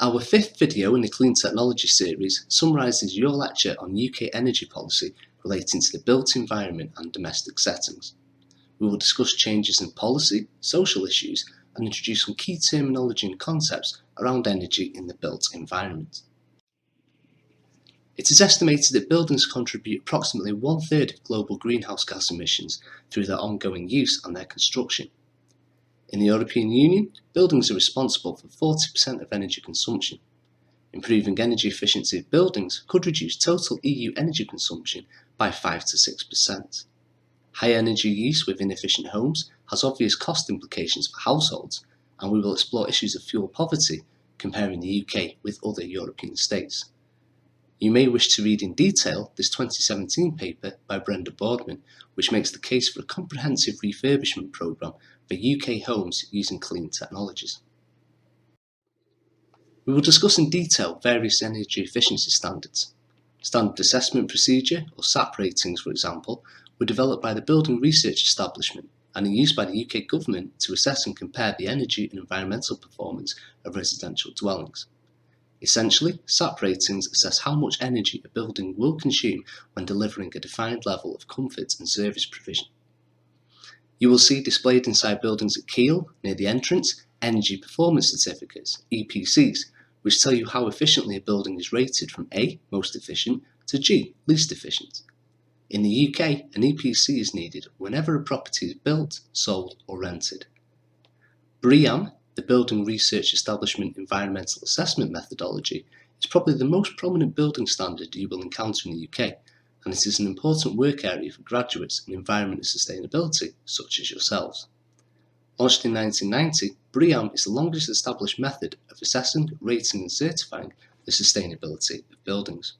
Our fifth video in the Clean Technology series summarises your lecture on UK energy policy relating to the built environment and domestic settings. We will discuss changes in policy, social issues, and introduce some key terminology and concepts around energy in the built environment. It is estimated that buildings contribute approximately 1/3 of global greenhouse gas emissions through their ongoing use and their construction. In the European Union, buildings are responsible for 40% of energy consumption. Improving energy efficiency of buildings could reduce total EU energy consumption by 5 to 6%. High energy use with inefficient homes has obvious cost implications for households, and we will explore issues of fuel poverty comparing the UK with other European states. You may wish to read in detail this 2017 paper by Brenda Boardman, which makes the case for a comprehensive refurbishment programme for UK homes using clean technologies. We will discuss in detail various energy efficiency standards. Standard Assessment Procedure, or SAP ratings for example, were developed by the Building Research Establishment and are used by the UK Government to assess and compare the energy and environmental performance of residential dwellings. Essentially, SAP ratings assess how much energy a building will consume when delivering a defined level of comfort and service provision. You will see displayed inside buildings at Kiel, near the entrance, Energy Performance Certificates, EPCs, which tell you how efficiently a building is rated from A, most efficient, to G, least efficient. In the UK, an EPC is needed whenever a property is built, sold or rented. BREEAM, the Building Research Establishment Environmental Assessment Methodology, is probably the most prominent building standard you will encounter in the UK, and it is an important work area for graduates in environment and sustainability, such as yourselves. Launched in 1990, BREEAM is the longest established method of assessing, rating and certifying the sustainability of buildings.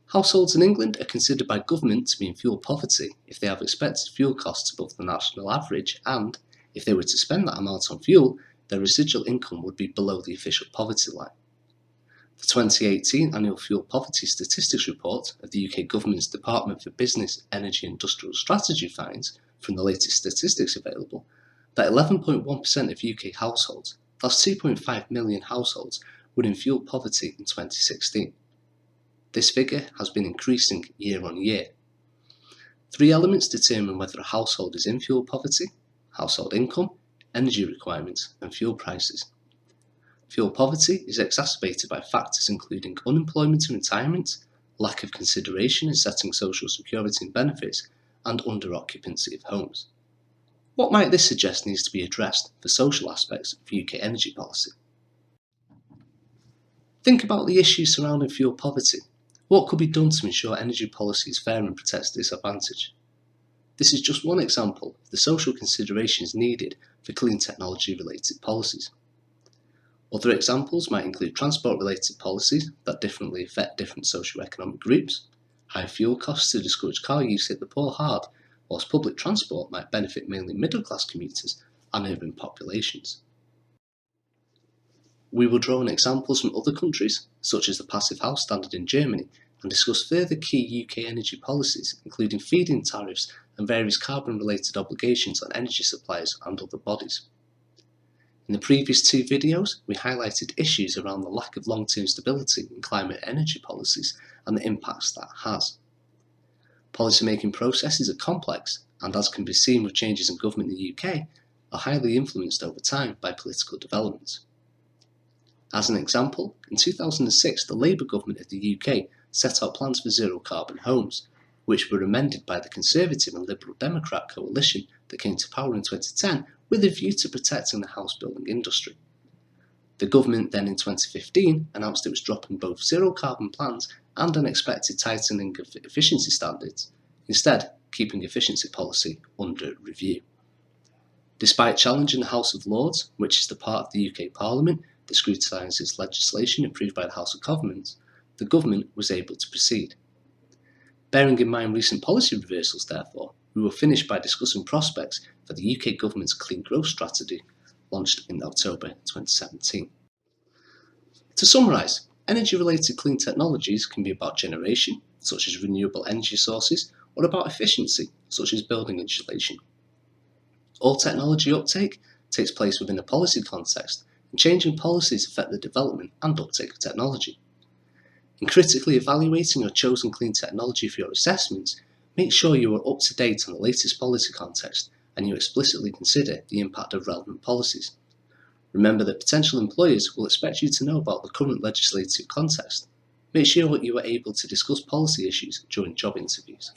Households in England are considered by government to be in fuel poverty if they have expected fuel costs above the national average and, if they were to spend that amount on fuel, their residual income would be below the official poverty line. The 2018 Annual Fuel Poverty Statistics Report of the UK Government's Department for Business, Energy and Industrial Strategy finds, from the latest statistics available, that 11.1% of UK households, that's 2.5 million households, were in fuel poverty in 2016. This figure has been increasing year on year. Three elements determine whether a household is in fuel poverty: household income, energy requirements, and fuel prices. Fuel poverty is exacerbated by factors including unemployment and retirement, lack of consideration in setting social security and benefits, and under-occupancy of homes. What might this suggest needs to be addressed for social aspects of UK energy policy? Think about the issues surrounding fuel poverty. What could be done to ensure energy policy is fair and protects the disadvantaged? This is just one example of the social considerations needed for clean technology-related policies. Other examples might include transport-related policies that differently affect different socio-economic groups. High fuel costs to discourage car use hit the poor hard, whilst public transport might benefit mainly middle-class commuters and urban populations. We will draw on examples from other countries, such as the Passive House standard in Germany, and discuss further key UK energy policies, including feed-in tariffs and various carbon-related obligations on energy suppliers and other bodies. In the previous two videos, we highlighted issues around the lack of long-term stability in climate energy policies and the impacts that has. Policymaking processes are complex and, as can be seen with changes in government in the UK, are highly influenced over time by political developments. As an example, in 2006 the Labour government of the UK set out plans for zero-carbon homes, which were amended by the Conservative and Liberal Democrat coalition that came to power in 2010 with a view to protecting the house building industry. The government then in 2015 announced it was dropping both zero-carbon plans and an expected tightening of efficiency standards, instead keeping efficiency policy under review. Despite challenging the House of Lords, which is the part of the UK Parliament that scrutinises legislation approved by the House of Commons, the government was able to proceed. Bearing in mind recent policy reversals, therefore, we will finish by discussing prospects for the UK government's Clean Growth Strategy, launched in October 2017. To summarise, energy-related clean technologies can be about generation, such as renewable energy sources, or about efficiency, such as building insulation. All technology uptake takes place within a policy context and changing policies affect the development and uptake of technology. In critically evaluating your chosen clean technology for your assessments, make sure you are up to date on the latest policy context and you explicitly consider the impact of relevant policies. Remember that potential employers will expect you to know about the current legislative context. Make sure that you are able to discuss policy issues during job interviews.